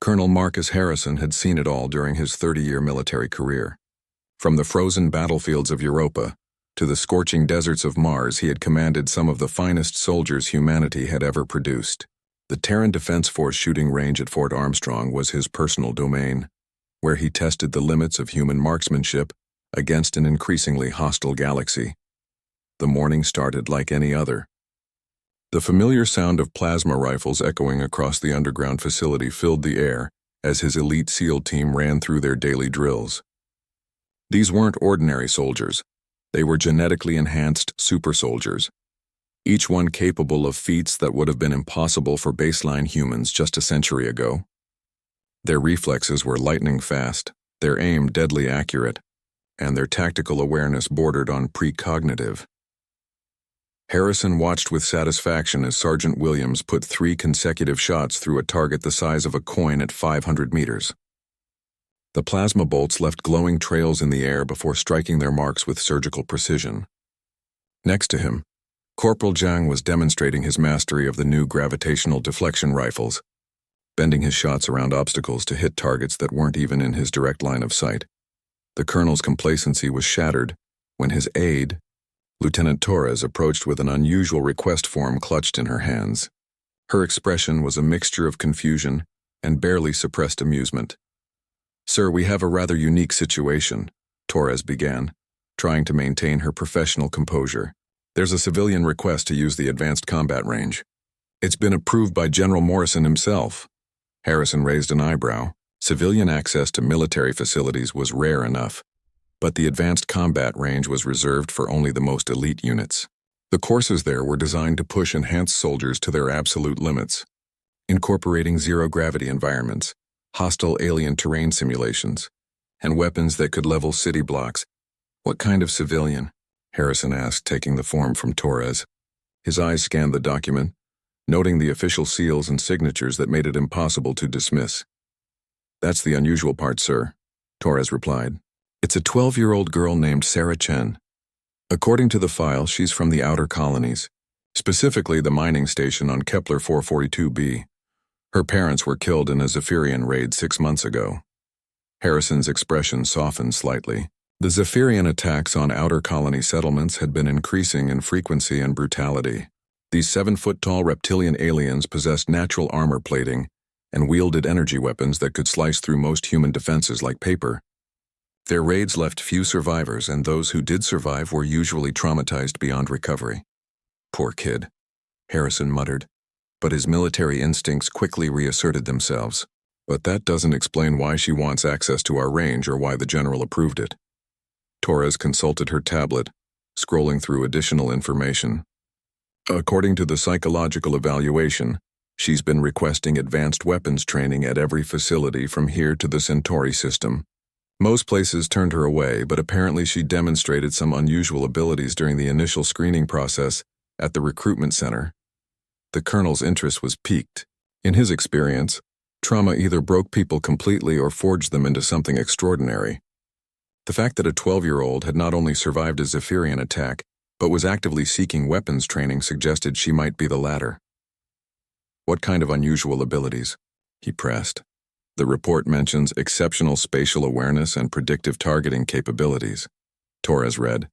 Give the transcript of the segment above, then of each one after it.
Colonel Marcus Harrison had seen it all during his 30-year military career. From the frozen battlefields of Europa to the scorching deserts of Mars, he had commanded some of the finest soldiers humanity had ever produced. The Terran Defense Force shooting range at Fort Armstrong was his personal domain, where he tested the limits of human marksmanship against an increasingly hostile galaxy. The morning started like any other. The familiar sound of plasma rifles echoing across the underground facility filled the air as his elite SEAL team ran through their daily drills. These weren't ordinary soldiers. They were genetically enhanced super soldiers, each one capable of feats that would have been impossible for baseline humans just a century ago. Their reflexes were lightning fast, their aim deadly accurate, and their tactical awareness bordered on precognitive. Harrison watched with satisfaction as Sergeant Williams put 3 consecutive shots through a target the size of a coin at 500 meters. The plasma bolts left glowing trails in the air before striking their marks with surgical precision. Next to him, Corporal Zhang was demonstrating his mastery of the new gravitational deflection rifles, bending his shots around obstacles to hit targets that weren't even in his direct line of sight. The colonel's complacency was shattered when his aide, Lieutenant Torres, approached with an unusual request form clutched in her hands. Her expression was a mixture of confusion and barely suppressed amusement. "Sir, we have a rather unique situation," Torres began, trying to maintain her professional composure. "There's a civilian request to use the advanced combat range. It's been approved by General Morrison himself." Harrison raised an eyebrow. Civilian access to military facilities was rare enough, but the advanced combat range was reserved for only the most elite units. The courses there were designed to push enhanced soldiers to their absolute limits, incorporating zero-gravity environments, hostile alien terrain simulations, and weapons that could level city blocks. "What kind of civilian?" Harrison asked, taking the form from Torres. His eyes scanned the document, noting the official seals and signatures that made it impossible to dismiss. "That's the unusual part, sir," Torres replied. "It's a 12-year-old girl named Sarah Chen. According to the file, she's from the outer colonies, specifically the mining station on Kepler 442b. Her parents were killed in a Zephyrian raid 6 months ago." Harrison's expression softened slightly. The Zephyrian attacks on outer colony settlements had been increasing in frequency and brutality. These 7-foot-tall reptilian aliens possessed natural armor plating and wielded energy weapons that could slice through most human defenses like paper. Their raids left few survivors, and those who did survive were usually traumatized beyond recovery. "Poor kid," Harrison muttered, but his military instincts quickly reasserted themselves. "But that doesn't explain why she wants access to our range or why the general approved it." Torres consulted her tablet, scrolling through additional information. "According to the psychological evaluation, she's been requesting advanced weapons training at every facility from here to the Centauri system. Most places turned her away, but apparently she demonstrated some unusual abilities during the initial screening process at the recruitment center." The colonel's interest was piqued. In his experience, trauma either broke people completely or forged them into something extraordinary. The fact that a 12-year-old had not only survived a Zephyrian attack, but was actively seeking weapons training suggested she might be the latter. "What kind of unusual abilities?" he pressed. "The report mentions exceptional spatial awareness and predictive targeting capabilities," Torres read.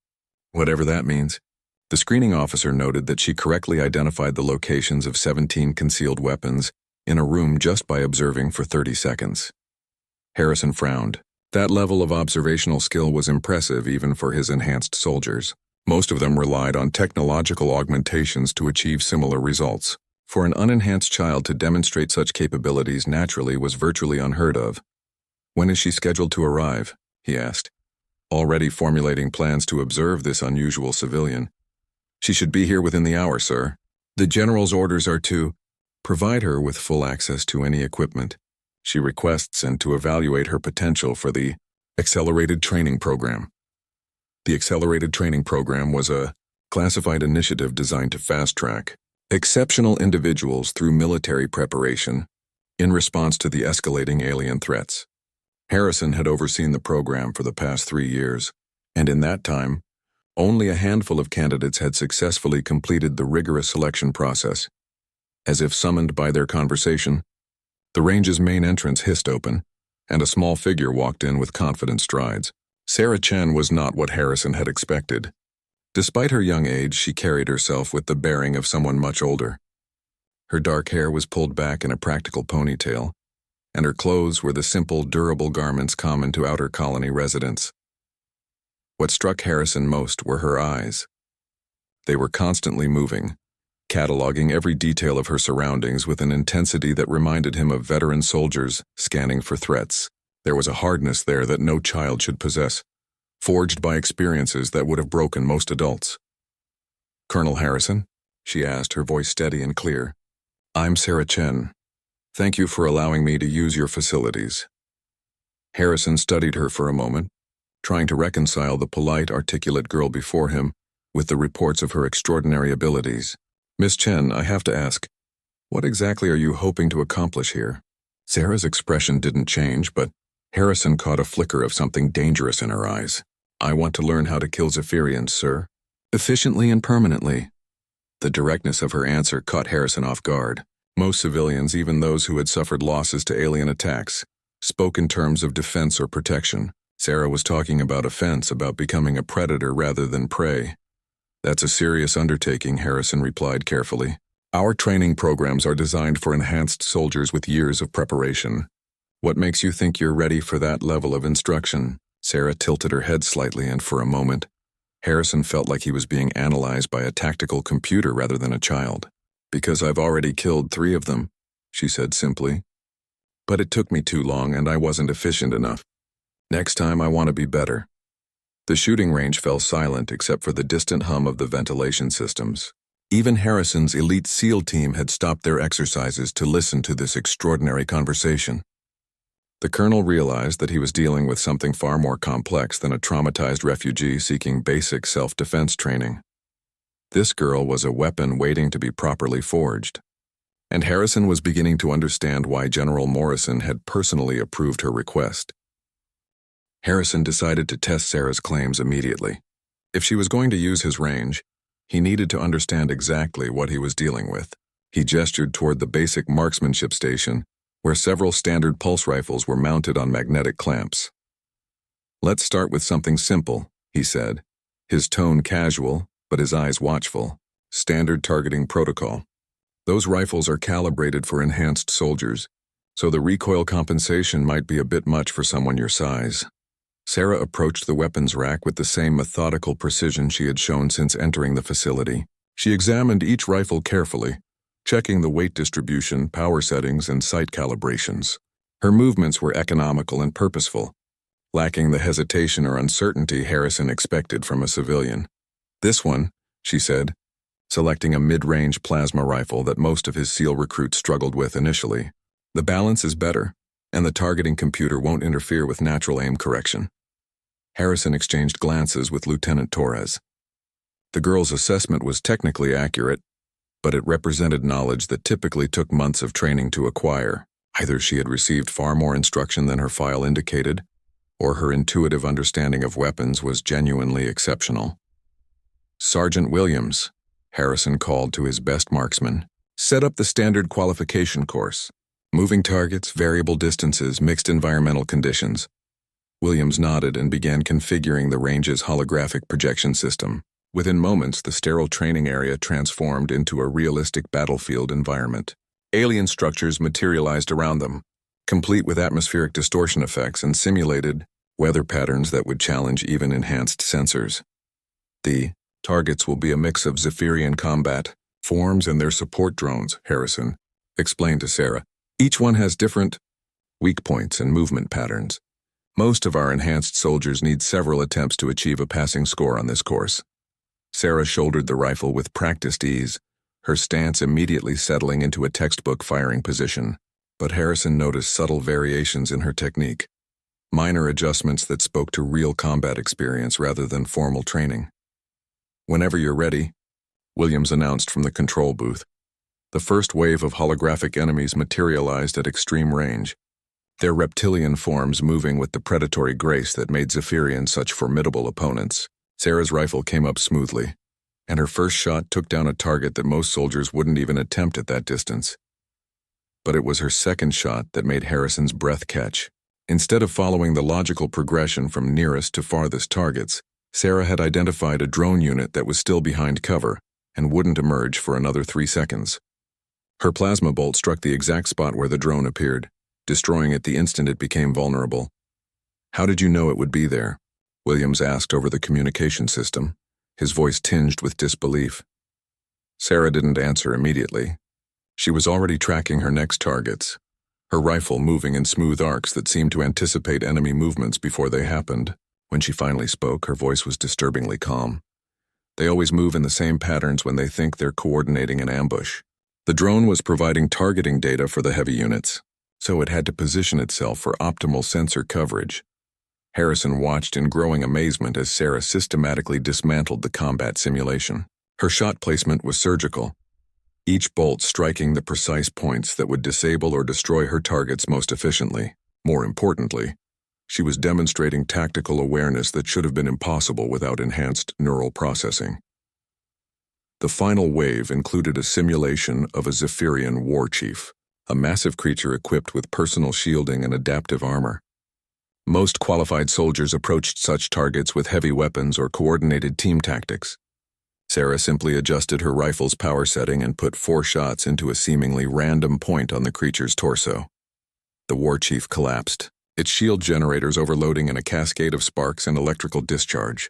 "Whatever that means." The screening officer noted that she correctly identified the locations of 17 concealed weapons in a room just by observing for 30 seconds. Harrison frowned. That level of observational skill was impressive even for his enhanced soldiers. Most of them relied on technological augmentations to achieve similar results. For an unenhanced child to demonstrate such capabilities naturally was virtually unheard of. "When is she scheduled to arrive?" he asked, already formulating plans to observe this unusual civilian. "She should be here within the hour, sir. The general's orders are to provide her with full access to any equipment she requests and to evaluate her potential for the Accelerated Training Program." The Accelerated Training Program was a classified initiative designed to fast-track exceptional individuals through military preparation in response to the escalating alien threats. Harrison had overseen the program for the past 3 years, and in that time, only a handful of candidates had successfully completed the rigorous selection process. As if summoned by their conversation, The range's main entrance hissed open, and a small figure walked in with confident strides. Sarah Chen was not what Harrison had expected. Despite her young age, she carried herself with the bearing of someone much older. Her dark hair was pulled back in a practical ponytail, and her clothes were the simple, durable garments common to outer colony residents. What struck Harrison most were her eyes. They were constantly moving, cataloging every detail of her surroundings with an intensity that reminded him of veteran soldiers scanning for threats. There was a hardness there that no child should possess, forged by experiences that would have broken most adults. "Colonel Harrison?" she asked, her voice steady and clear. "I'm Sarah Chen. Thank you for allowing me to use your facilities." Harrison studied her for a moment, trying to reconcile the polite, articulate girl before him with the reports of her extraordinary abilities. "Miss Chen, I have to ask, what exactly are you hoping to accomplish here?" Sarah's expression didn't change, but Harrison caught a flicker of something dangerous in her eyes. "I want to learn how to kill Zephyrians, sir. Efficiently and permanently." The directness of her answer caught Harrison off guard. Most civilians, even those who had suffered losses to alien attacks, spoke in terms of defense or protection. Sarah was talking about offense, about becoming a predator rather than prey. "That's a serious undertaking," Harrison replied carefully. "Our training programs are designed for enhanced soldiers with years of preparation. What makes you think you're ready for that level of instruction?" Sarah tilted her head slightly, and for a moment, Harrison felt like he was being analyzed by a tactical computer rather than a child. "Because I've already killed 3 of them," she said simply. "But it took me too long and I wasn't efficient enough. Next time I want to be better." The shooting range fell silent except for the distant hum of the ventilation systems. Even Harrison's elite SEAL team had stopped their exercises to listen to this extraordinary conversation. The colonel realized that he was dealing with something far more complex than a traumatized refugee seeking basic self-defense training. This girl was a weapon waiting to be properly forged, and Harrison was beginning to understand why General Morrison had personally approved her request. Harrison decided to test Sarah's claims immediately. If she was going to use his range, he needed to understand exactly what he was dealing with. He gestured toward the basic marksmanship station, where several standard pulse rifles were mounted on magnetic clamps. "Let's start with something simple," he said, his tone casual, but his eyes watchful. "Standard targeting protocol. Those rifles are calibrated for enhanced soldiers, so the recoil compensation might be a bit much for someone your size." Sarah approached the weapons rack with the same methodical precision she had shown since entering the facility. She examined each rifle carefully, checking the weight distribution, power settings, and sight calibrations. Her movements were economical and purposeful, lacking the hesitation or uncertainty Harrison expected from a civilian. "This one," she said, selecting a mid-range plasma rifle that most of his SEAL recruits struggled with initially. "The balance is better, and the targeting computer won't interfere with natural aim correction." Harrison exchanged glances with Lieutenant Torres. The girl's assessment was technically accurate, but it represented knowledge that typically took months of training to acquire. Either she had received far more instruction than her file indicated, or her intuitive understanding of weapons was genuinely exceptional. "Sergeant Williams," Harrison called to his best marksman, "set up the standard qualification course. Moving targets, variable distances, mixed environmental conditions." Williams nodded and began configuring the range's holographic projection system. Within moments, the sterile training area transformed into a realistic battlefield environment. Alien structures materialized around them, complete with atmospheric distortion effects and simulated weather patterns that would challenge even enhanced sensors. "The targets will be a mix of Zephyrian combat forms and their support drones," Harrison explained to Sarah. "Each one has different weak points and movement patterns. Most of our enhanced soldiers need several attempts to achieve a passing score on this course." Sarah shouldered the rifle with practiced ease, her stance immediately settling into a textbook firing position. But Harrison noticed subtle variations in her technique, minor adjustments that spoke to real combat experience rather than formal training. "Whenever you're ready," Williams announced from the control booth. The first wave of holographic enemies materialized at extreme range, their reptilian forms moving with the predatory grace that made Zephyrians such formidable opponents. Sarah's rifle came up smoothly, and her first shot took down a target that most soldiers wouldn't even attempt at that distance. But it was her second shot that made Harrison's breath catch. Instead of following the logical progression from nearest to farthest targets, Sarah had identified a drone unit that was still behind cover and wouldn't emerge for another 3 seconds. Her plasma bolt struck the exact spot where the drone appeared, destroying it the instant it became vulnerable. "How did you know it would be there?" Williams asked over the communication system, his voice tinged with disbelief. Sarah didn't answer immediately. She was already tracking her next targets, her rifle moving in smooth arcs that seemed to anticipate enemy movements before they happened. When she finally spoke, her voice was disturbingly calm. "They always move in the same patterns when they think they're coordinating an ambush." The drone was providing targeting data for the heavy units, so it had to position itself for optimal sensor coverage. Harrison watched in growing amazement as Sarah systematically dismantled the combat simulation. Her shot placement was surgical, each bolt striking the precise points that would disable or destroy her targets most efficiently. More importantly, she was demonstrating tactical awareness that should have been impossible without enhanced neural processing. The final wave included a simulation of a Zephyrian war chief, a massive creature equipped with personal shielding and adaptive armor. Most qualified soldiers approached such targets with heavy weapons or coordinated team tactics. Sarah simply adjusted her rifle's power setting and put 4 shots into a seemingly random point on the creature's torso. The war chief collapsed, its shield generators overloading in a cascade of sparks and electrical discharge.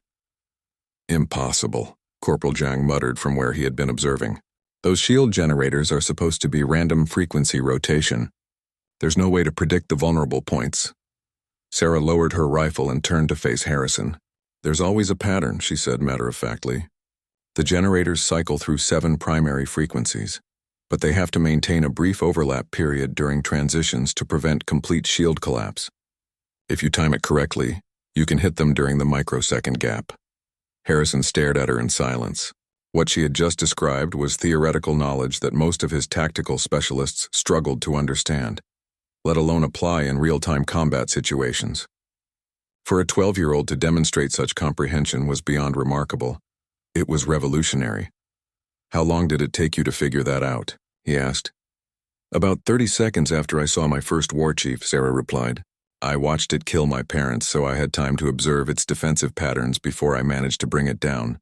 "Impossible," Corporal Zhang muttered from where he had been observing. "Those shield generators are supposed to be random frequency rotation. There's no way to predict the vulnerable points." Sarah lowered her rifle and turned to face Harrison. "There's always a pattern," she said matter-of-factly. "The generators cycle through 7 primary frequencies, but they have to maintain a brief overlap period during transitions to prevent complete shield collapse. If you time it correctly, you can hit them during the microsecond gap." Harrison stared at her in silence. What she had just described was theoretical knowledge that most of his tactical specialists struggled to understand, let alone apply in real-time combat situations. For a 12-year-old to demonstrate such comprehension was beyond remarkable. It was revolutionary. "How long did it take you to figure that out?" he asked. "About 30 seconds after I saw my first war chief," Sarah replied. "I watched it kill my parents, so I had time to observe its defensive patterns before I managed to bring it down."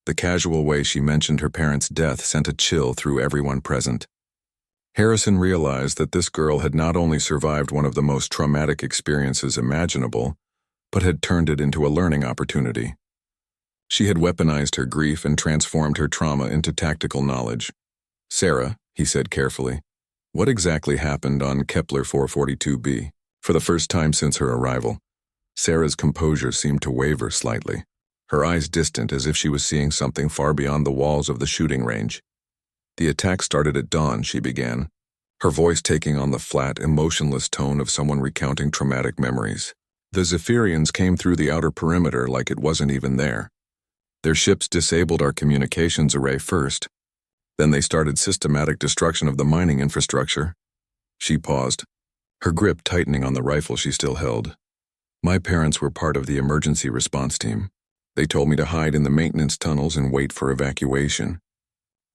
The casual way she mentioned her parents' death sent a chill through everyone present. Harrison realized that this girl had not only survived one of the most traumatic experiences imaginable, but had turned it into a learning opportunity. She had weaponized her grief and transformed her trauma into tactical knowledge. "Sarah," he said carefully, "what exactly happened on Kepler 442b?" For the first time since her arrival, Sarah's composure seemed to waver slightly, her eyes distant as if she was seeing something far beyond the walls of the shooting range. "The attack started at dawn," she began, her voice taking on the flat, emotionless tone of someone recounting traumatic memories. "The Zephyrians came through the outer perimeter like it wasn't even there. Their ships disabled our communications array first. Then they started systematic destruction of the mining infrastructure." She paused, her grip tightening on the rifle she still held. "My parents were part of the emergency response team. They told me to hide in the maintenance tunnels and wait for evacuation.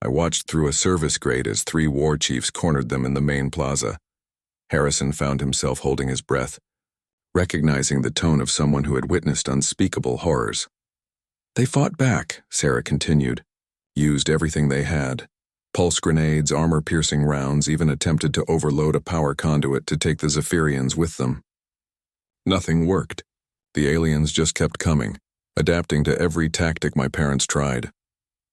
I watched through a service grate as 3 war chiefs cornered them in the main plaza." Harrison found himself holding his breath, recognizing the tone of someone who had witnessed unspeakable horrors. "They fought back," Sarah continued, "used everything they had. Pulse grenades, armor-piercing rounds, even attempted to overload a power conduit to take the Zephyrians with them. Nothing worked. The aliens just kept coming, adapting to every tactic my parents tried."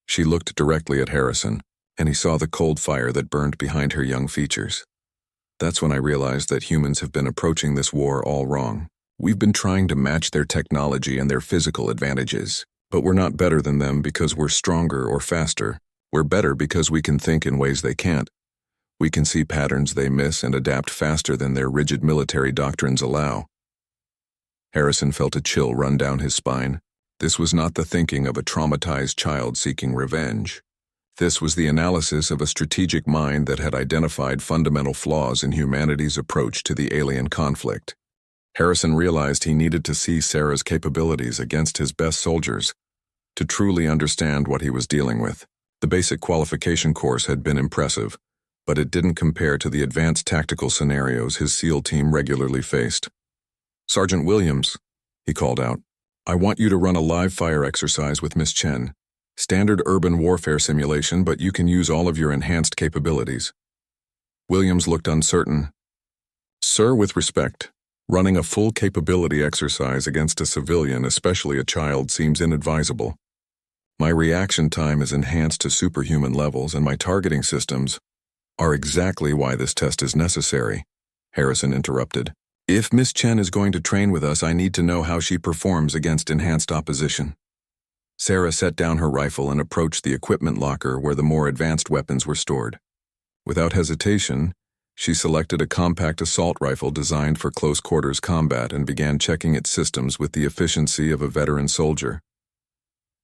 She looked directly at Harrison, and he saw the cold fire that burned behind her young features. "That's when I realized that humans have been approaching this war all wrong. We've been trying to match their technology and their physical advantages, but we're not better than them because we're stronger or faster. We're better because we can think in ways they can't. We can see patterns they miss and adapt faster than their rigid military doctrines allow." Harrison felt a chill run down his spine. This was not the thinking of a traumatized child seeking revenge. This was the analysis of a strategic mind that had identified fundamental flaws in humanity's approach to the alien conflict. Harrison realized he needed to see Sarah's capabilities against his best soldiers to truly understand what he was dealing with. The basic qualification course had been impressive, but it didn't compare to the advanced tactical scenarios his SEAL team regularly faced. "Sergeant Williams," he called out, "I want you to run a live fire exercise with Miss Chen. Standard urban warfare simulation, but you can use all of your enhanced capabilities." Williams looked uncertain. "Sir, with respect, running a full capability exercise against a civilian, especially a child, seems inadvisable. My reaction time is enhanced to superhuman levels, and my targeting systems are exactly why this test is necessary," Harrison interrupted. "If Miss Chen is going to train with us, I need to know how she performs against enhanced opposition." Sarah set down her rifle and approached the equipment locker where the more advanced weapons were stored. Without hesitation, she selected a compact assault rifle designed for close-quarters combat and began checking its systems with the efficiency of a veteran soldier.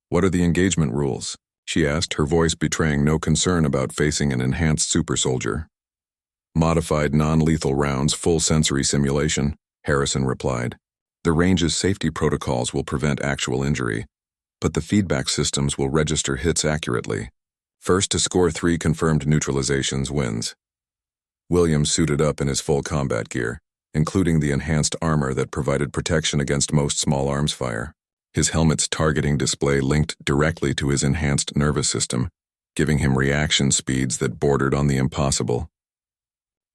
"What are the engagement rules?" she asked, her voice betraying no concern about facing an enhanced super soldier. "Modified non-lethal rounds, full sensory simulation," Harrison replied. "The range's safety protocols will prevent actual injury, but the feedback systems will register hits accurately. First to score 3 confirmed neutralizations wins." Williams suited up in his full combat gear, including the enhanced armor that provided protection against most small arms fire. His helmet's targeting display linked directly to his enhanced nervous system, giving him reaction speeds that bordered on the impossible.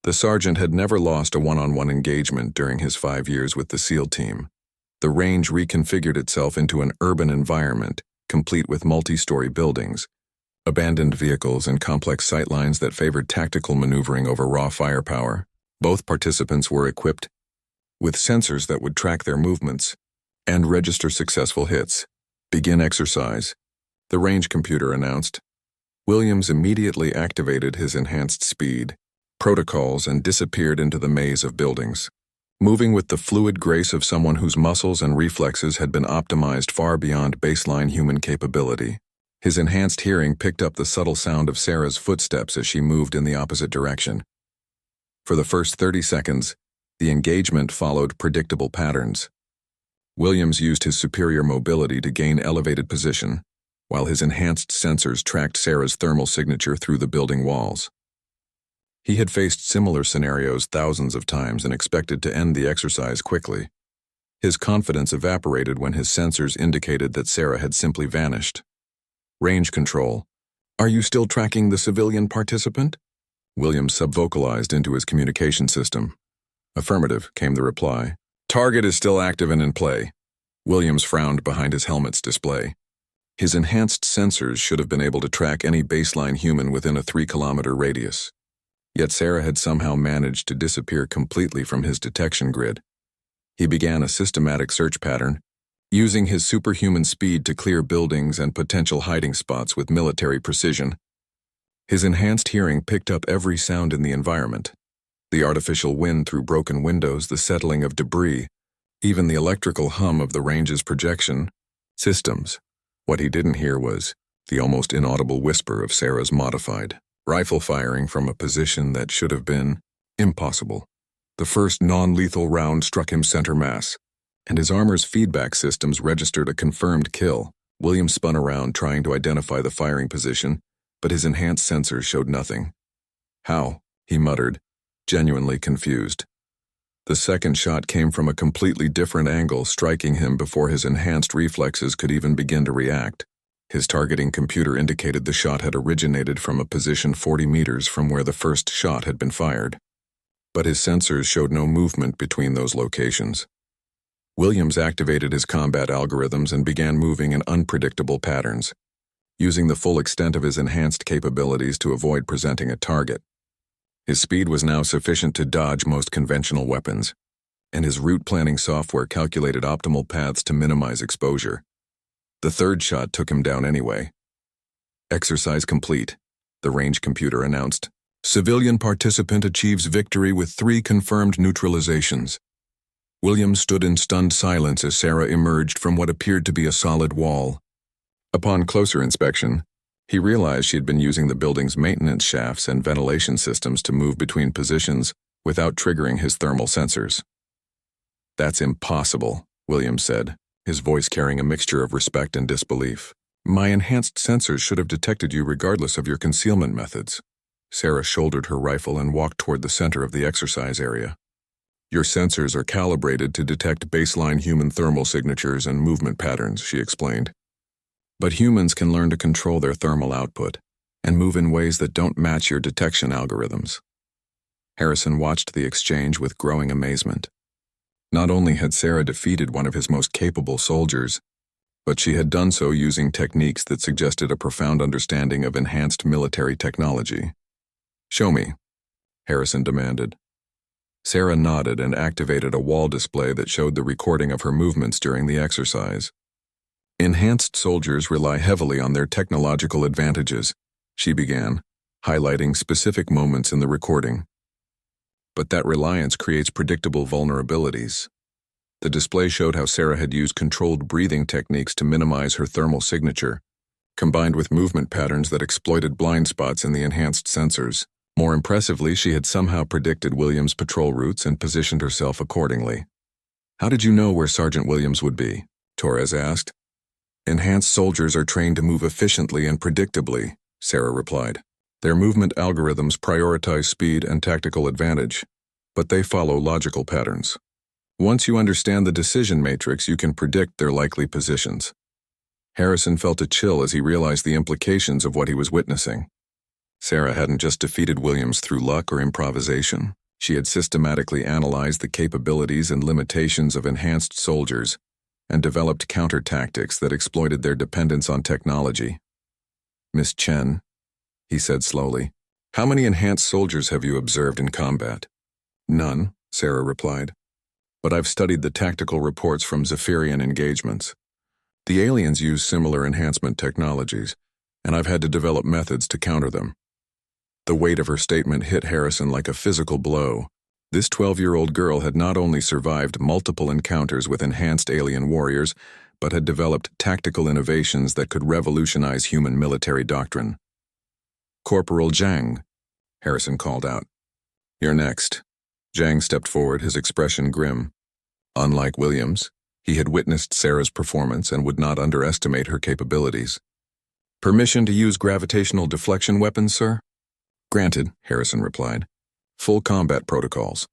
The sergeant had never lost a one-on-one engagement during his 5 years with the SEAL team. The range reconfigured itself into an urban environment, complete with multi-story buildings, abandoned vehicles, and complex sightlines that favored tactical maneuvering over raw firepower. Both participants were equipped with sensors that would track their movements and register successful hits. "Begin exercise," the range computer announced. Williams immediately activated his enhanced speed, protocols, and disappeared into the maze of buildings, moving with the fluid grace of someone whose muscles and reflexes had been optimized far beyond baseline human capability. His enhanced hearing picked up the subtle sound of Sarah's footsteps as she moved in the opposite direction. For the first 30 seconds, the engagement followed predictable patterns. Williams used his superior mobility to gain elevated position, while his enhanced sensors tracked Sarah's thermal signature through the building walls. He had faced similar scenarios thousands of times and expected to end the exercise quickly. His confidence evaporated when his sensors indicated that Sarah had simply vanished. "Range control. Are you still tracking the civilian participant?" Williams subvocalized into his communication system. "Affirmative," came the reply. "Target is still active and in play." Williams frowned behind his helmet's display. His enhanced sensors should have been able to track any baseline human within a 3-kilometer radius. Yet Sarah had somehow managed to disappear completely from his detection grid. He began a systematic search pattern, using his superhuman speed to clear buildings and potential hiding spots with military precision. His enhanced hearing picked up every sound in the environment: the artificial wind through broken windows, the settling of debris, even the electrical hum of the range's projection systems. What he didn't hear was the almost inaudible whisper of Sarah's modified rifle firing from a position that should have been impossible. The first non-lethal round struck him center mass, and his armor's feedback systems registered a confirmed kill. Williams spun around trying to identify the firing position, but his enhanced sensors showed nothing. "How?" he muttered, genuinely confused. The second shot came from a completely different angle, striking him before his enhanced reflexes could even begin to react. His targeting computer indicated the shot had originated from a position 40 meters from where the first shot had been fired. But his sensors showed no movement between those locations. Williams activated his combat algorithms and began moving in unpredictable patterns, using the full extent of his enhanced capabilities to avoid presenting a target. His speed was now sufficient to dodge most conventional weapons, and his route planning software calculated optimal paths to minimize exposure. The third shot took him down anyway. "Exercise complete," the range computer announced. "Civilian participant achieves victory with 3 confirmed neutralizations." Williams stood in stunned silence as Sarah emerged from what appeared to be a solid wall. Upon closer inspection, he realized she had been using the building's maintenance shafts and ventilation systems to move between positions without triggering his thermal sensors. "That's impossible," Williams said, his voice carrying a mixture of respect and disbelief. "My enhanced sensors should have detected you regardless of your concealment methods." Sarah shouldered her rifle and walked toward the center of the exercise area. Your sensors are calibrated to detect baseline human thermal signatures and movement patterns, she explained. But humans can learn to control their thermal output and move in ways that don't match your detection algorithms. Harrison watched the exchange with growing amazement. Not only had Sarah defeated one of his most capable soldiers, but she had done so using techniques that suggested a profound understanding of enhanced military technology. Show me, Harrison demanded. Sarah nodded and activated a wall display that showed the recording of her movements during the exercise. Enhanced soldiers rely heavily on their technological advantages, she began, highlighting specific moments in the recording. But that reliance creates predictable vulnerabilities. The display showed how Sarah had used controlled breathing techniques to minimize her thermal signature, combined with movement patterns that exploited blind spots in the enhanced sensors. More impressively, she had somehow predicted Williams' patrol routes and positioned herself accordingly. How did you know where Sergeant Williams would be? Torres asked. Enhanced soldiers are trained to move efficiently and predictably, Sarah replied. Their movement algorithms prioritize speed and tactical advantage, but they follow logical patterns. Once you understand the decision matrix, you can predict their likely positions. Harrison felt a chill as he realized the implications of what he was witnessing. Sarah hadn't just defeated Williams through luck or improvisation. She had systematically analyzed the capabilities and limitations of enhanced soldiers and developed counter-tactics that exploited their dependence on technology. Miss Chen, he said slowly, how many enhanced soldiers have you observed in combat? None, Sarah replied. But I've studied the tactical reports from Zephyrian engagements. The aliens use similar enhancement technologies, and I've had to develop methods to counter them. The weight of her statement hit Harrison like a physical blow. This 12-year-old girl had not only survived multiple encounters with enhanced alien warriors, but had developed tactical innovations that could revolutionize human military doctrine. Corporal Zhang, Harrison called out. You're next. Zhang stepped forward, his expression grim. Unlike Williams, he had witnessed Sarah's performance and would not underestimate her capabilities. Permission to use gravitational deflection weapons, sir? Granted, Harrison replied. Full combat protocols.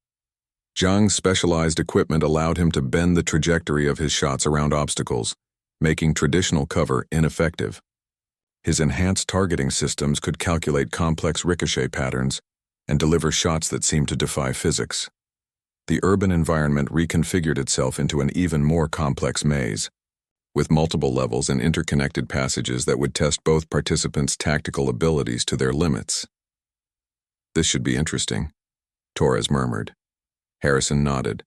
Zhang's specialized equipment allowed him to bend the trajectory of his shots around obstacles, making traditional cover ineffective. His enhanced targeting systems could calculate complex ricochet patterns and deliver shots that seemed to defy physics. The urban environment reconfigured itself into an even more complex maze, with multiple levels and interconnected passages that would test both participants' tactical abilities to their limits. This should be interesting, Torres murmured. Harrison nodded,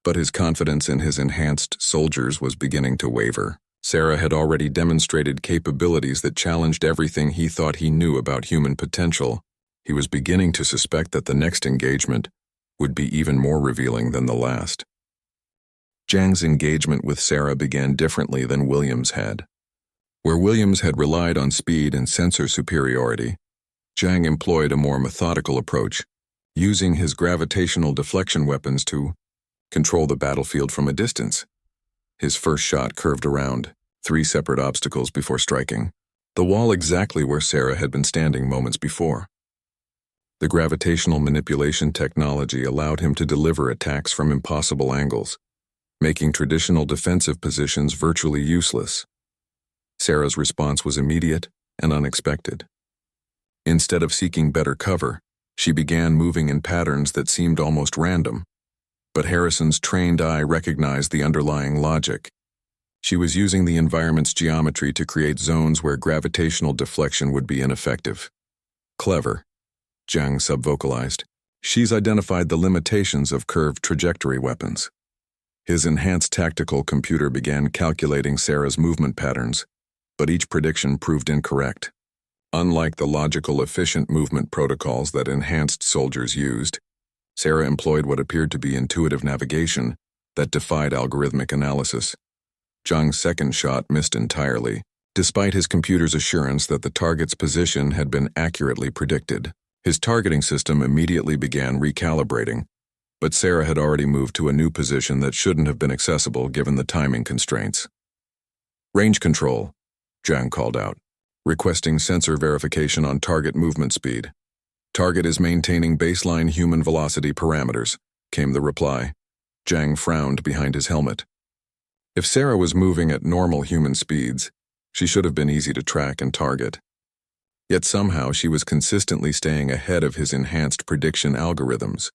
but his confidence in his enhanced soldiers was beginning to waver. Sarah had already demonstrated capabilities that challenged everything he thought he knew about human potential. He was beginning to suspect that the next engagement would be even more revealing than the last. Zhang's engagement with Sarah began differently than Williams had. Where Williams had relied on speed and sensor superiority, Zhang employed a more methodical approach, using his gravitational deflection weapons to control the battlefield from a distance. His first shot curved around 3 separate obstacles before striking, the wall exactly where Sarah had been standing moments before. The gravitational manipulation technology allowed him to deliver attacks from impossible angles, making traditional defensive positions virtually useless. Sarah's response was immediate and unexpected. Instead of seeking better cover, she began moving in patterns that seemed almost random. But Harrison's trained eye recognized the underlying logic. She was using the environment's geometry to create zones where gravitational deflection would be ineffective. Clever, Zhang subvocalized. She's identified the limitations of curved trajectory weapons. His enhanced tactical computer began calculating Sarah's movement patterns, but each prediction proved incorrect. Unlike the logical, efficient movement protocols that enhanced soldiers used, Sarah employed what appeared to be intuitive navigation that defied algorithmic analysis. Zhang's second shot missed entirely, despite his computer's assurance that the target's position had been accurately predicted. His targeting system immediately began recalibrating, but Sarah had already moved to a new position that shouldn't have been accessible given the timing constraints. Range control, Zhang called out, requesting sensor verification on target movement speed. Target is maintaining baseline human velocity parameters, came the reply. Zhang frowned behind his helmet. If Sarah was moving at normal human speeds, she should have been easy to track and target. Yet somehow she was consistently staying ahead of his enhanced prediction algorithms.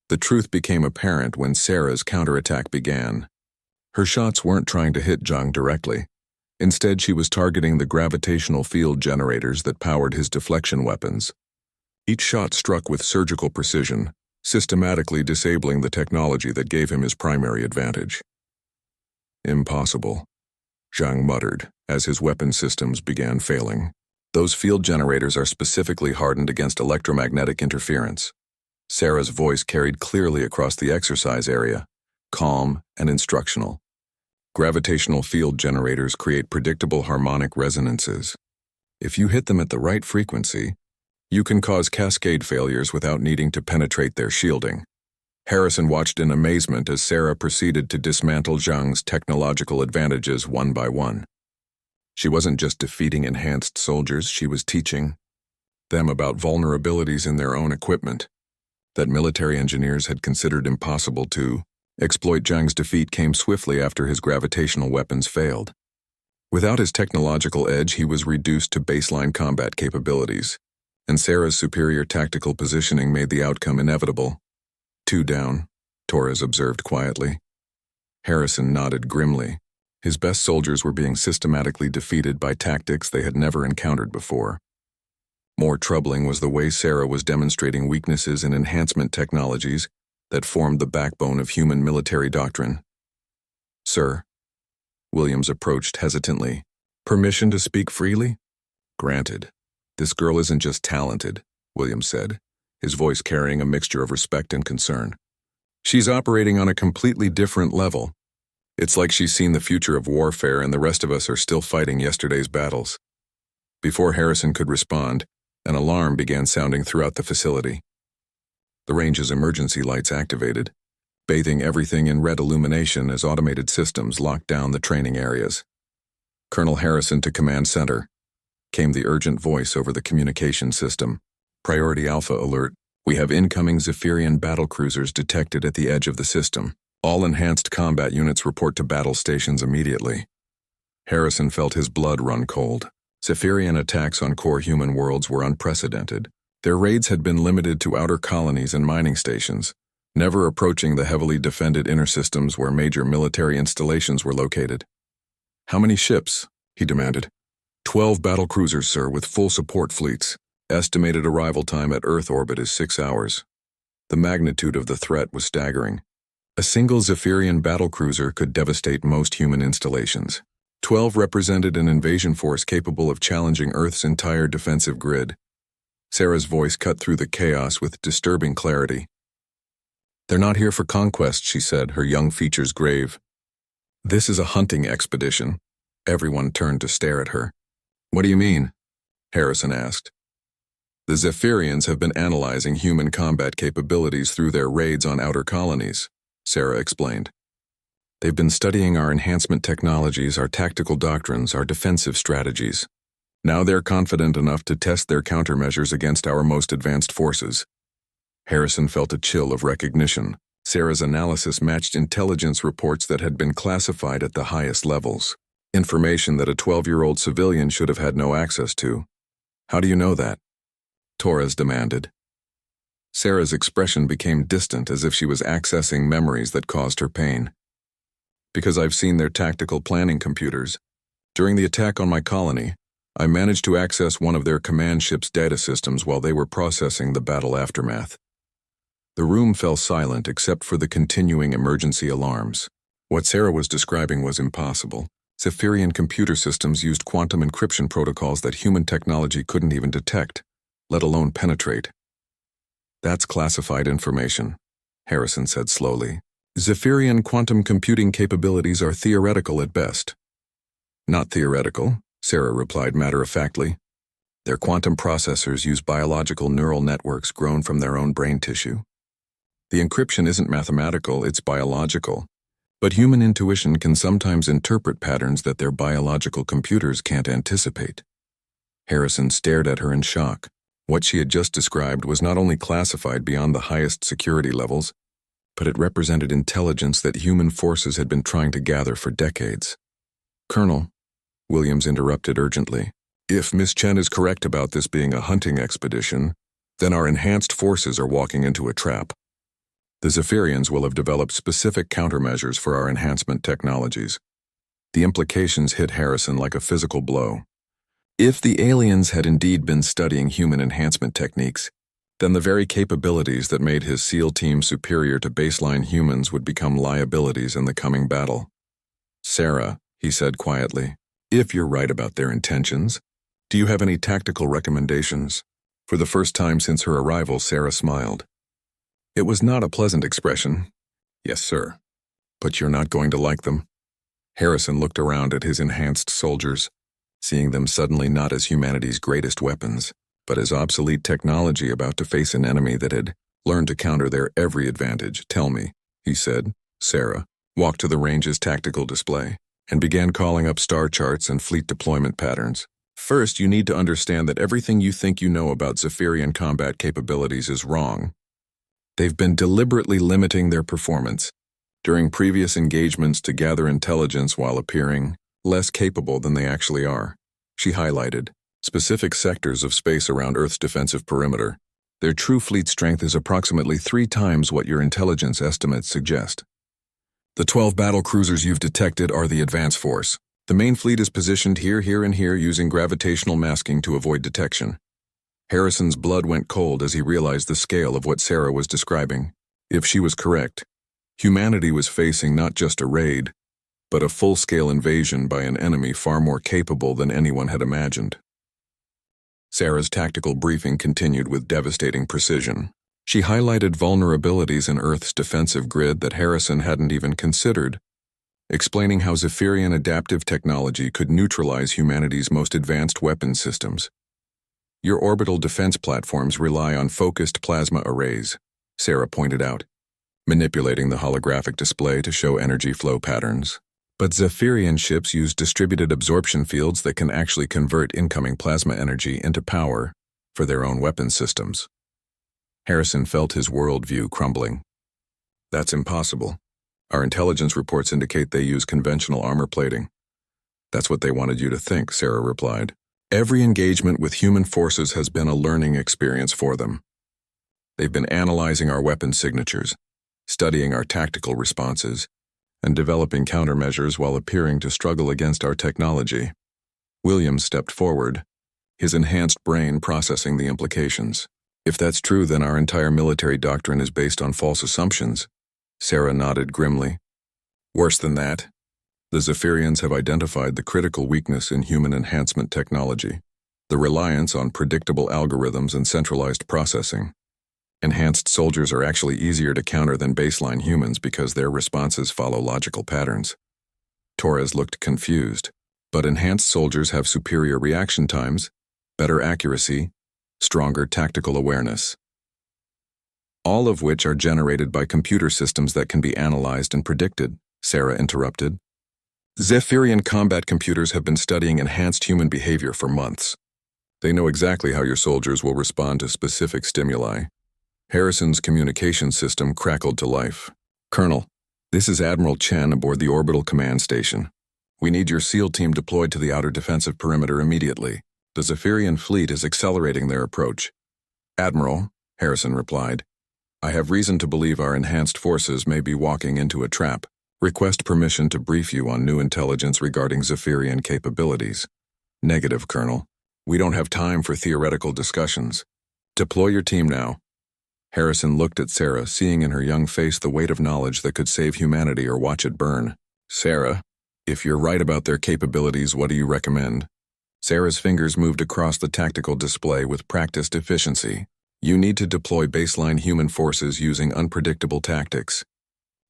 The truth became apparent when Sarah's counterattack began. Her shots weren't trying to hit Zhang directly. Instead, she was targeting the gravitational field generators that powered his deflection weapons. Each shot struck with surgical precision, systematically disabling the technology that gave him his primary advantage. Impossible, Zhang muttered as his weapon systems began failing. Those field generators are specifically hardened against electromagnetic interference. Sarah's voice carried clearly across the exercise area, calm and instructional. Gravitational field generators create predictable harmonic resonances. If you hit them at the right frequency, you can cause cascade failures without needing to penetrate their shielding. Harrison watched in amazement as Sarah proceeded to dismantle Zhang's technological advantages one by one. She wasn't just defeating enhanced soldiers, she was teaching them about vulnerabilities in their own equipment that military engineers had considered impossible to exploit. Zhang's defeat came swiftly after his gravitational weapons failed. Without his technological edge, he was reduced to baseline combat capabilities, and Sarah's superior tactical positioning made the outcome inevitable. 2 down, Torres observed quietly. Harrison nodded grimly. His best soldiers were being systematically defeated by tactics they had never encountered before. More troubling was the way Sarah was demonstrating weaknesses in enhancement technologies that formed the backbone of human military doctrine. Sir, Williams approached hesitantly. Permission to speak freely? Granted. This girl isn't just talented, Williams said, his voice carrying a mixture of respect and concern. She's operating on a completely different level. It's like she's seen the future of warfare and the rest of us are still fighting yesterday's battles. Before Harrison could respond, an alarm began sounding throughout the facility. The range's emergency lights activated, bathing everything in red illumination as automated systems locked down the training areas. Colonel Harrison to Command Center, came the urgent voice over the communication system. Priority Alpha alert. We have incoming Zephyrian battlecruisers detected at the edge of the system. All enhanced combat units report to battle stations immediately. Harrison felt his blood run cold. Zephyrian attacks on core human worlds were unprecedented. Their raids had been limited to outer colonies and mining stations, never approaching the heavily defended inner systems where major military installations were located. How many ships? He demanded. 12 battlecruisers, sir, with full support fleets. Estimated arrival time at Earth orbit is 6 hours. The magnitude of the threat was staggering. A single Zephyrian battlecruiser could devastate most human installations. 12 represented an invasion force capable of challenging Earth's entire defensive grid. Sarah's voice cut through the chaos with disturbing clarity. They're not here for conquest, she said, her young features grave. This is a hunting expedition. Everyone turned to stare at her. What do you mean? Harrison asked. The Zephyrians have been analyzing human combat capabilities through their raids on outer colonies, Sarah explained. They've been studying our enhancement technologies, our tactical doctrines, our defensive strategies. Now they're confident enough to test their countermeasures against our most advanced forces. Harrison felt a chill of recognition. Sarah's analysis matched intelligence reports that had been classified at the highest levels. Information that a 12-year-old civilian should have had no access to. How do you know that? Torres demanded. Sarah's expression became distant, as if she was accessing memories that caused her pain. Because I've seen their tactical planning computers. During the attack on my colony, I managed to access one of their command ship's data systems while they were processing the battle aftermath. The room fell silent except for the continuing emergency alarms. What Sarah was describing was impossible. Zephyrian computer systems used quantum encryption protocols that human technology couldn't even detect, let alone penetrate. That's classified information, Harrison said slowly. Zephyrian quantum computing capabilities are theoretical at best. Not theoretical, Sarah replied matter-of-factly. Their quantum processors use biological neural networks grown from their own brain tissue. The encryption isn't mathematical, it's biological. But human intuition can sometimes interpret patterns that their biological computers can't anticipate. Harrison stared at her in shock. What she had just described was not only classified beyond the highest security levels, but it represented intelligence that human forces had been trying to gather for decades. "Colonel," Williams interrupted urgently, "if Miss Chen is correct about this being a hunting expedition, then our enhanced forces are walking into a trap. The Zephyrians will have developed specific countermeasures for our enhancement technologies." The implications hit Harrison like a physical blow. If the aliens had indeed been studying human enhancement techniques, then the very capabilities that made his SEAL team superior to baseline humans would become liabilities in the coming battle. "Sarah," he said quietly, "if you're right about their intentions, do you have any tactical recommendations?" For the first time since her arrival, Sarah smiled. It was not a pleasant expression. "Yes, sir. But you're not going to like them." Harrison looked around at his enhanced soldiers, seeing them suddenly not as humanity's greatest weapons, but as obsolete technology about to face an enemy that had learned to counter their every advantage. "Tell me," he said. Sarah walked to the range's tactical display and began calling up star charts and fleet deployment patterns. "First, you need to understand that everything you think you know about Zephyrian combat capabilities is wrong. They've been deliberately limiting their performance during previous engagements to gather intelligence while appearing less capable than they actually are." She highlighted specific sectors of space around Earth's defensive perimeter. "Their true fleet strength is approximately 3 times what your intelligence estimates suggest. The 12 battle cruisers you've detected are the advance force. The main fleet is positioned here, here, and here using gravitational masking to avoid detection." Harrison's blood went cold as he realized the scale of what Sarah was describing. If she was correct, humanity was facing not just a raid, but a full-scale invasion by an enemy far more capable than anyone had imagined. Sarah's tactical briefing continued with devastating precision. She highlighted vulnerabilities in Earth's defensive grid that Harrison hadn't even considered, explaining how Zephyrian adaptive technology could neutralize humanity's most advanced weapon systems. "Your orbital defense platforms rely on focused plasma arrays," Sarah pointed out, manipulating the holographic display to show energy flow patterns. "But Zephyrian ships use distributed absorption fields that can actually convert incoming plasma energy into power for their own weapon systems." Harrison felt his worldview crumbling. "That's impossible. Our intelligence reports indicate they use conventional armor plating." "That's what they wanted you to think," Sarah replied. "Every engagement with human forces has been a learning experience for them. They've been analyzing our weapon signatures, studying our tactical responses, and developing countermeasures while appearing to struggle against our technology." Williams stepped forward, his enhanced brain processing the implications. "If that's true, then our entire military doctrine is based on false assumptions." Sarah nodded grimly. "Worse than that, the Zephyrians have identified the critical weakness in human enhancement technology, the reliance on predictable algorithms and centralized processing. Enhanced soldiers are actually easier to counter than baseline humans because their responses follow logical patterns." Torres looked confused. "But enhanced soldiers have superior reaction times, better accuracy, stronger tactical awareness, all of which are generated by computer systems that can be analyzed and predicted," Sarah interrupted. "Zephyrian combat computers have been studying enhanced human behavior for months. They know exactly how your soldiers will respond to specific stimuli." Harrison's communication system crackled to life. "Colonel, this is Admiral Chen aboard the Orbital Command Station. We need your SEAL team deployed to the outer defensive perimeter immediately. The Zephyrian fleet is accelerating their approach." "Admiral," Harrison replied, "I have reason to believe our enhanced forces may be walking into a trap. Request permission to brief you on new intelligence regarding Zephyrian capabilities." "Negative, Colonel. We don't have time for theoretical discussions. Deploy your team now." Harrison looked at Sarah, seeing in her young face the weight of knowledge that could save humanity or watch it burn. "Sarah, if you're right about their capabilities, what do you recommend?" Sarah's fingers moved across the tactical display with practiced efficiency. "You need to deploy baseline human forces using unpredictable tactics.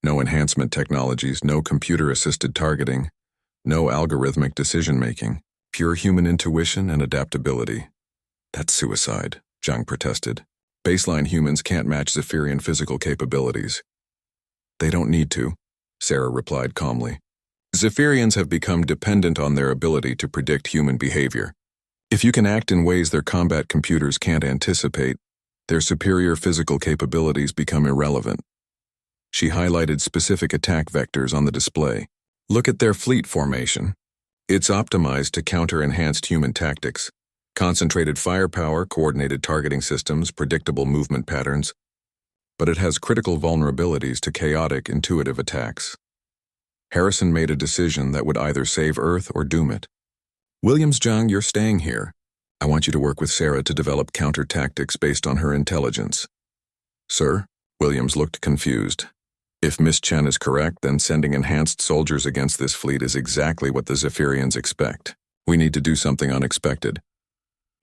No enhancement technologies, no computer-assisted targeting, no algorithmic decision-making, pure human intuition and adaptability." "That's suicide," Zhang protested. "Baseline humans can't match Zephyrian physical capabilities." "They don't need to," Sarah replied calmly. "Zephyrians have become dependent on their ability to predict human behavior. If you can act in ways their combat computers can't anticipate, their superior physical capabilities become irrelevant. She highlighted specific attack vectors on the display. Look at their fleet formation. It's optimized to counter enhanced human tactics. Concentrated firepower, coordinated targeting systems, predictable movement patterns. But it has critical vulnerabilities to chaotic, intuitive attacks. Harrison made a decision that would either save Earth or doom it. Williams-Jung, you're staying here. I want you to work with Sarah to develop counter-tactics based on her intelligence. Sir? Williams looked confused. If Miss Chen is correct, then sending enhanced soldiers against this fleet is exactly what the Zephyrians expect. We need to do something unexpected.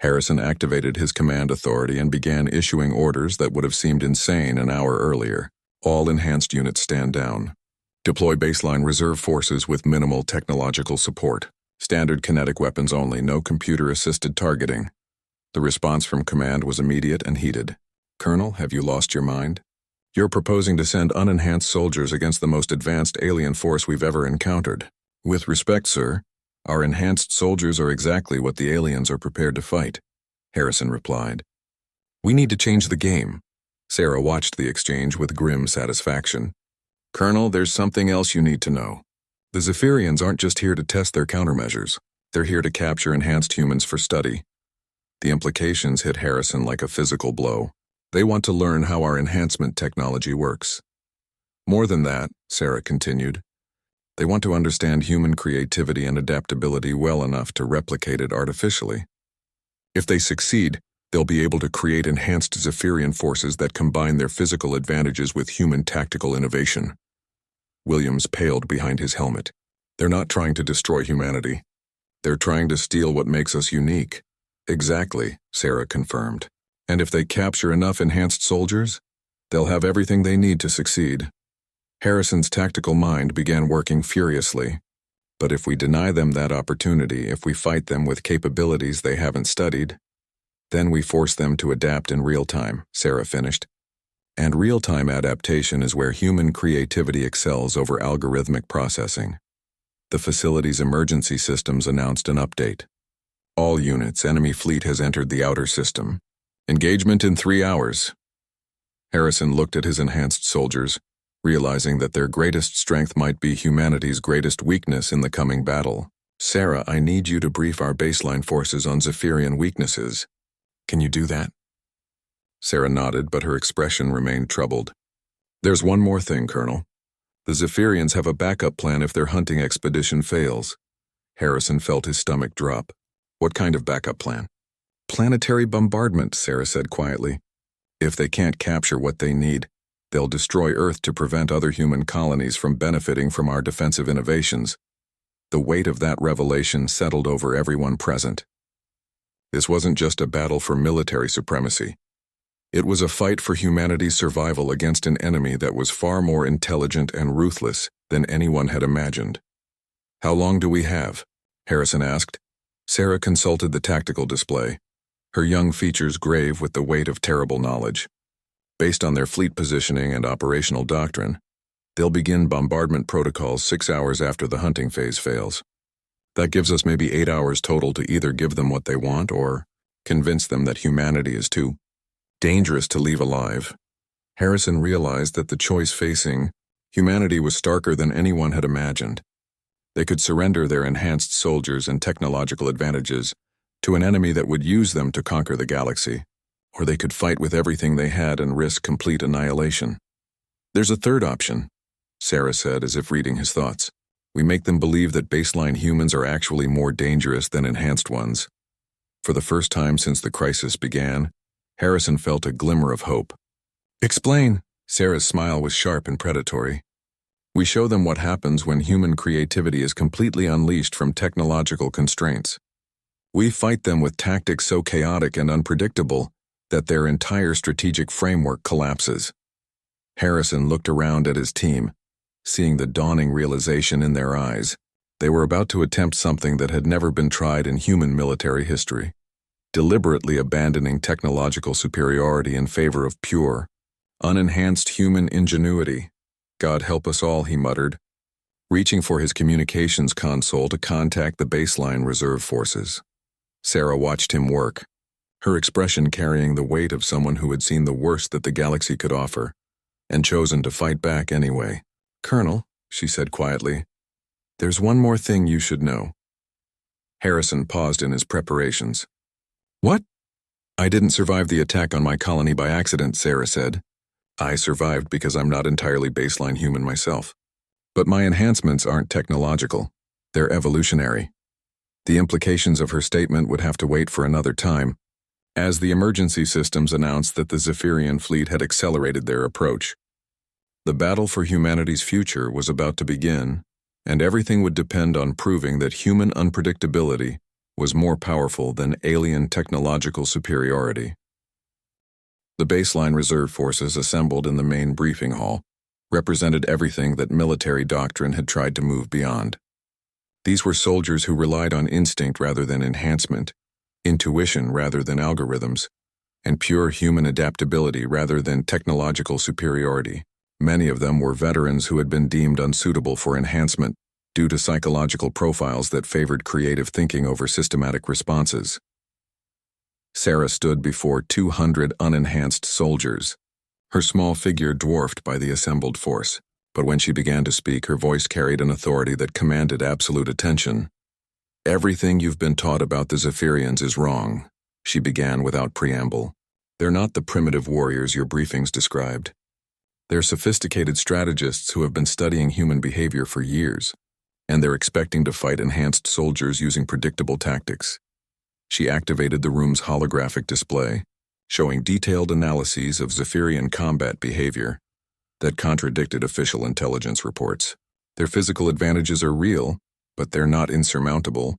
Harrison activated his command authority and began issuing orders that would have seemed insane an hour earlier. All enhanced units stand down. Deploy baseline reserve forces with minimal technological support. Standard kinetic weapons only, no computer-assisted targeting. The response from command was immediate and heated. Colonel, have you lost your mind? You're proposing to send unenhanced soldiers against the most advanced alien force we've ever encountered. With respect, sir, our enhanced soldiers are exactly what the aliens are prepared to fight, Harrison replied. We need to change the game. Sarah watched the exchange with grim satisfaction. Colonel, there's something else you need to know. The Zephyrians aren't just here to test their countermeasures. They're here to capture enhanced humans for study. The implications hit Harrison like a physical blow. They want to learn how our enhancement technology works. More than that, Sarah continued, they want to understand human creativity and adaptability well enough to replicate it artificially. If they succeed, they'll be able to create enhanced Zephyrian forces that combine their physical advantages with human tactical innovation. Williams paled behind his helmet. They're not trying to destroy humanity. They're trying to steal what makes us unique. Exactly, Sarah confirmed. And if they capture enough enhanced soldiers, they'll have everything they need to succeed. Harrison's tactical mind began working furiously. But if we deny them that opportunity, if we fight them with capabilities they haven't studied, then we force them to adapt in real time, Sarah finished. And real-time adaptation is where human creativity excels over algorithmic processing. The facility's emergency systems announced an update. All units, enemy fleet has entered the outer system. Engagement in 3 hours. Harrison looked at his enhanced soldiers, realizing that their greatest strength might be humanity's greatest weakness in the coming battle. Sarah, I need you to brief our baseline forces on Zephyrian weaknesses. Can you do that? Sarah nodded, but her expression remained troubled. There's one more thing, Colonel. The Zephyrians have a backup plan if their hunting expedition fails. Harrison felt his stomach drop. What kind of backup plan? Planetary bombardment, Sarah said quietly. If they can't capture what they need, they'll destroy Earth to prevent other human colonies from benefiting from our defensive innovations. The weight of that revelation settled over everyone present. This wasn't just a battle for military supremacy. It was a fight for humanity's survival against an enemy that was far more intelligent and ruthless than anyone had imagined. How long do we have? Harrison asked. Sarah consulted the tactical display, her young features grave with the weight of terrible knowledge. Based on their fleet positioning and operational doctrine, they'll begin bombardment protocols 6 hours after the hunting phase fails. That gives us maybe 8 hours total to either give them what they want or convince them that humanity is too dangerous to leave alive. Harrison realized that the choice facing humanity was starker than anyone had imagined. They could surrender their enhanced soldiers and technological advantages to an enemy that would use them to conquer the galaxy, or they could fight with everything they had and risk complete annihilation. There's a third option, Sarah said as if reading his thoughts. We make them believe that baseline humans are actually more dangerous than enhanced ones. For the first time since the crisis began, Harrison felt a glimmer of hope. Explain. Sarah's smile was sharp and predatory. We show them what happens when human creativity is completely unleashed from technological constraints. We fight them with tactics so chaotic and unpredictable that their entire strategic framework collapses. Harrison looked around at his team, seeing the dawning realization in their eyes. They were about to attempt something that had never been tried in human military history, deliberately abandoning technological superiority in favor of pure, unenhanced human ingenuity. God help us all, he muttered, reaching for his communications console to contact the baseline reserve forces. Sarah watched him work, her expression carrying the weight of someone who had seen the worst that the galaxy could offer, and chosen to fight back anyway. "Colonel," she said quietly, "there's one more thing you should know." Harrison paused in his preparations. "What?" "I didn't survive the attack on my colony by accident," Sarah said. "I survived because I'm not entirely baseline human myself. But my enhancements aren't technological. They're evolutionary." The implications of her statement would have to wait for another time, as the emergency systems announced that the Zephyrian fleet had accelerated their approach. The battle for humanity's future was about to begin, and everything would depend on proving that human unpredictability was more powerful than alien technological superiority. The baseline reserve forces assembled in the main briefing hall represented everything that military doctrine had tried to move beyond. These were soldiers who relied on instinct rather than enhancement, intuition rather than algorithms, and pure human adaptability rather than technological superiority. Many of them were veterans who had been deemed unsuitable for enhancement due to psychological profiles that favored creative thinking over systematic responses. Sarah stood before 200 unenhanced soldiers, her small figure dwarfed by the assembled force, but when she began to speak, her voice carried an authority that commanded absolute attention. "Everything you've been taught about the Zephyrians is wrong," she began without preamble. "They're not the primitive warriors your briefings described. They're sophisticated strategists who have been studying human behavior for years, and they're expecting to fight enhanced soldiers using predictable tactics." She activated the room's holographic display, showing detailed analyses of Zephyrian combat behavior that contradicted official intelligence reports. Their physical advantages are real, but they're not insurmountable.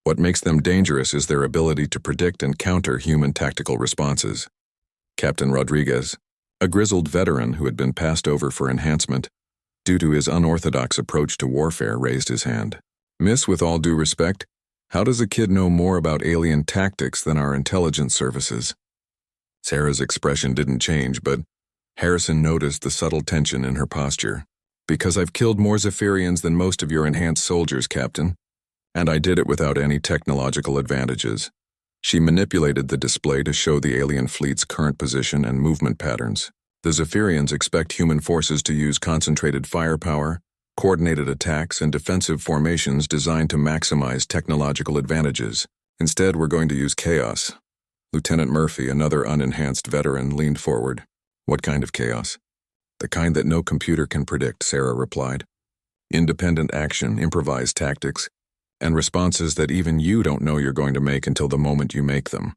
What makes them dangerous is their ability to predict and counter human tactical responses. Captain Rodriguez, a grizzled veteran who had been passed over for enhancement due to his unorthodox approach to warfare, raised his hand. "Miss, with all due respect, how does a kid know more about alien tactics than our intelligence services?" Sarah's expression didn't change, but Harrison noticed the subtle tension in her posture. "Because I've killed more Zephyrians than most of your enhanced soldiers, Captain, and I did it without any technological advantages." She manipulated the display to show the alien fleet's current position and movement patterns. "The Zephyrians expect human forces to use concentrated firepower, coordinated attacks, and defensive formations designed to maximize technological advantages. Instead, we're going to use chaos." Lieutenant Murphy, another unenhanced veteran, leaned forward. "What kind of chaos?" "The kind that no computer can predict," Sarah replied. "Independent action, improvised tactics, and responses that even you don't know you're going to make until the moment you make them."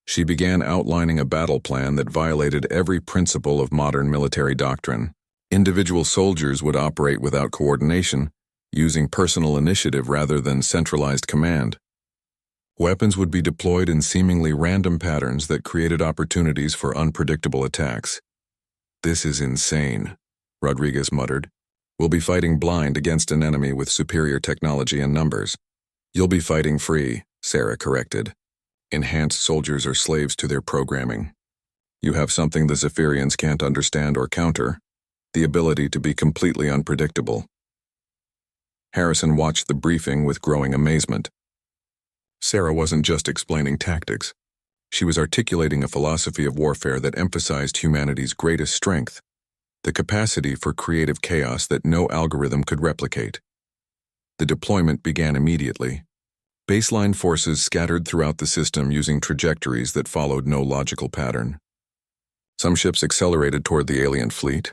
She began outlining a battle plan that violated every principle of modern military doctrine. Individual soldiers would operate without coordination, using personal initiative rather than centralized command. Weapons would be deployed in seemingly random patterns that created opportunities for unpredictable attacks. "This is insane," Rodriguez muttered. "We'll be fighting blind against an enemy with superior technology and numbers." "You'll be fighting free," Sarah corrected. "Enhanced soldiers are slaves to their programming. You have something the Zephyrians can't understand or counter, the ability to be completely unpredictable." Harrison watched the briefing with growing amazement. Sarah wasn't just explaining tactics. She was articulating a philosophy of warfare that emphasized humanity's greatest strength, the capacity for creative chaos that no algorithm could replicate. The deployment began immediately. Baseline forces scattered throughout the system using trajectories that followed no logical pattern. Some ships accelerated toward the alien fleet,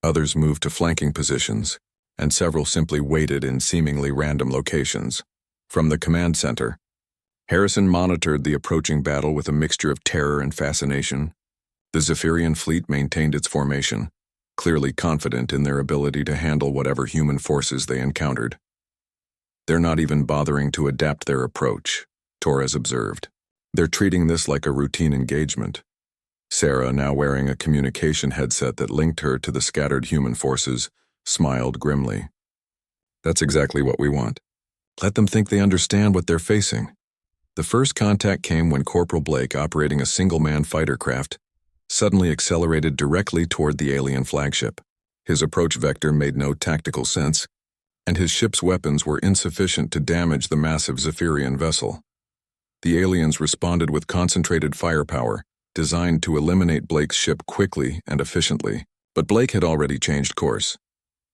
others moved to flanking positions, and several simply waited in seemingly random locations. From the command center, Harrison monitored the approaching battle with a mixture of terror and fascination. The Zephyrian fleet maintained its formation, clearly confident in their ability to handle whatever human forces they encountered. "They're not even bothering to adapt their approach," Torres observed. "They're treating this like a routine engagement." Sarah, now wearing a communication headset that linked her to the scattered human forces, smiled grimly. "That's exactly what we want. Let them think they understand what they're facing." The first contact came when Corporal Blake, operating a single-man fighter craft, suddenly accelerated directly toward the alien flagship. His approach vector made no tactical sense, and his ship's weapons were insufficient to damage the massive Zephyrian vessel. The aliens responded with concentrated firepower, designed to eliminate Blake's ship quickly and efficiently. But Blake had already changed course,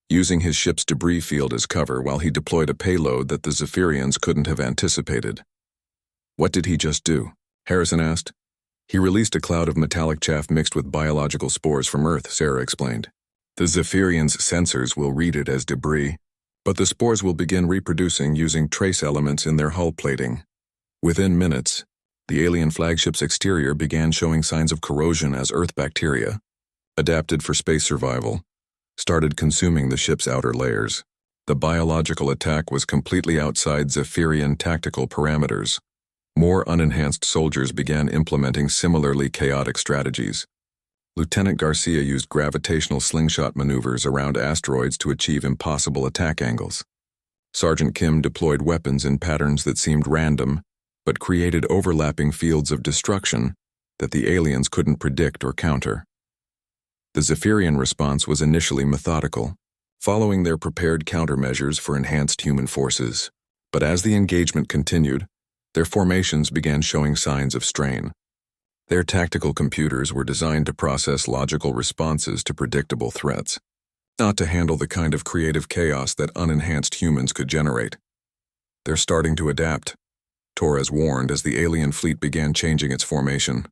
using his ship's debris field as cover while he deployed a payload that the Zephyrians couldn't have anticipated. What did he just do? Harrison asked. He released a cloud of metallic chaff mixed with biological spores from Earth, Sarah explained. The Zephyrians' sensors will read it as debris, but the spores will begin reproducing using trace elements in their hull plating. Within minutes, the alien flagship's exterior began showing signs of corrosion as Earth bacteria, adapted for space survival, started consuming the ship's outer layers. The biological attack was completely outside Zephyrian tactical parameters. More unenhanced soldiers began implementing similarly chaotic strategies. Lieutenant Garcia used gravitational slingshot maneuvers around asteroids to achieve impossible attack angles. Sergeant Kim deployed weapons in patterns that seemed random, but created overlapping fields of destruction that the aliens couldn't predict or counter. The Zephyrian response was initially methodical, following their prepared countermeasures for enhanced human forces. But as the engagement continued, their formations began showing signs of strain. Their tactical computers were designed to process logical responses to predictable threats, not to handle the kind of creative chaos that unenhanced humans could generate. They're starting to adapt, Torres warned as the alien fleet began changing its formation.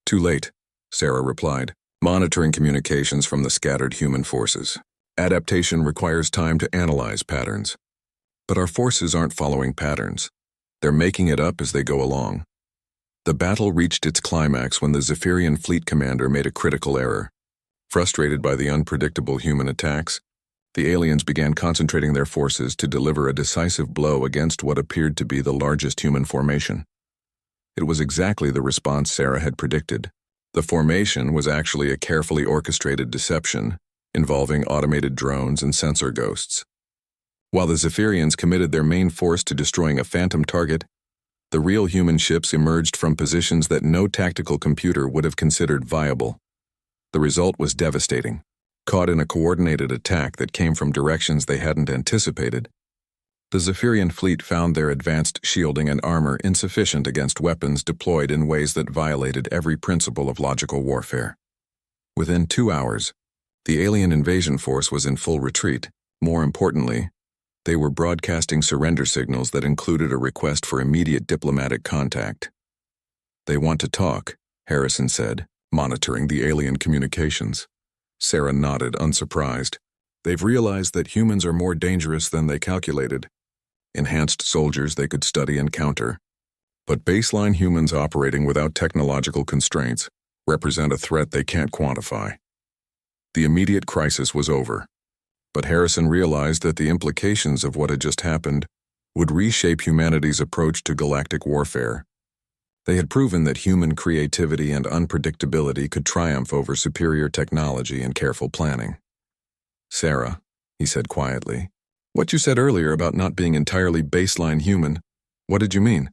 Too late, Sarah replied, monitoring communications from the scattered human forces. Adaptation requires time to analyze patterns. But our forces aren't following patterns. They're making it up as they go along. The battle reached its climax when the Zephyrian fleet commander made a critical error. Frustrated by the unpredictable human attacks, the aliens began concentrating their forces to deliver a decisive blow against what appeared to be the largest human formation. It was exactly the response Sarah had predicted. The formation was actually a carefully orchestrated deception involving automated drones and sensor ghosts. While the Zephyrians committed their main force to destroying a phantom target, the real human ships emerged from positions that no tactical computer would have considered viable. The result was devastating. Caught in a coordinated attack that came from directions they hadn't anticipated, the Zephyrian fleet found their advanced shielding and armor insufficient against weapons deployed in ways that violated every principle of logical warfare. Within 2 hours, the alien invasion force was in full retreat. More importantly, they were broadcasting surrender signals that included a request for immediate diplomatic contact. They want to talk, Harrison said, monitoring the alien communications. Sarah nodded, unsurprised. They've realized that humans are more dangerous than they calculated. Enhanced soldiers they could study and counter. But baseline humans operating without technological constraints represent a threat they can't quantify. The immediate crisis was over. But Harrison realized that the implications of what had just happened would reshape humanity's approach to galactic warfare. They had proven that human creativity and unpredictability could triumph over superior technology and careful planning. Sarah, he said quietly, what you said earlier about not being entirely baseline human, what did you mean?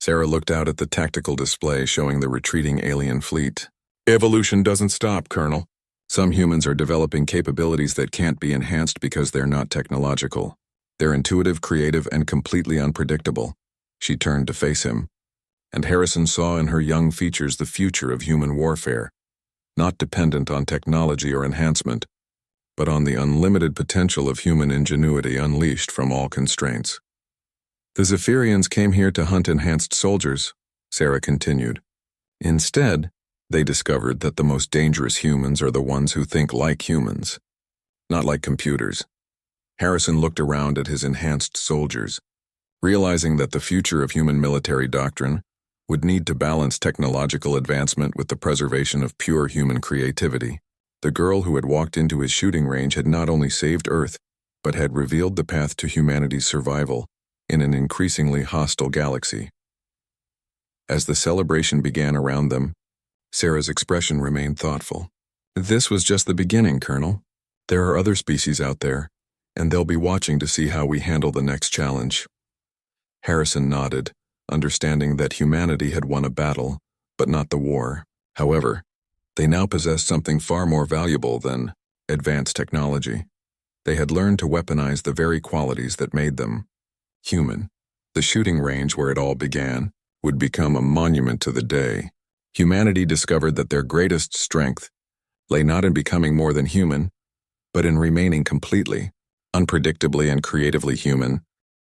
Sarah looked out at the tactical display showing the retreating alien fleet. Evolution doesn't stop, Colonel. Some humans are developing capabilities that can't be enhanced because they're not technological. They're intuitive, creative, and completely unpredictable. She turned to face him, and Harrison saw in her young features the future of human warfare, not dependent on technology or enhancement, but on the unlimited potential of human ingenuity unleashed from all constraints. The Zephyrians came here to hunt enhanced soldiers, Sarah continued. Instead, they discovered that the most dangerous humans are the ones who think like humans, not like computers. Harrison looked around at his enhanced soldiers, realizing that the future of human military doctrine would need to balance technological advancement with the preservation of pure human creativity. The girl who had walked into his shooting range had not only saved Earth, but had revealed the path to humanity's survival in an increasingly hostile galaxy. As the celebration began around them, Sarah's expression remained thoughtful. This was just the beginning, Colonel. There are other species out there, and they'll be watching to see how we handle the next challenge. Harrison nodded, understanding that humanity had won a battle, but not the war. However, they now possessed something far more valuable than advanced technology. They had learned to weaponize the very qualities that made them human. The shooting range where it all began would become a monument to the day. Humanity discovered that their greatest strength lay not in becoming more than human, but in remaining completely, unpredictably and creatively human,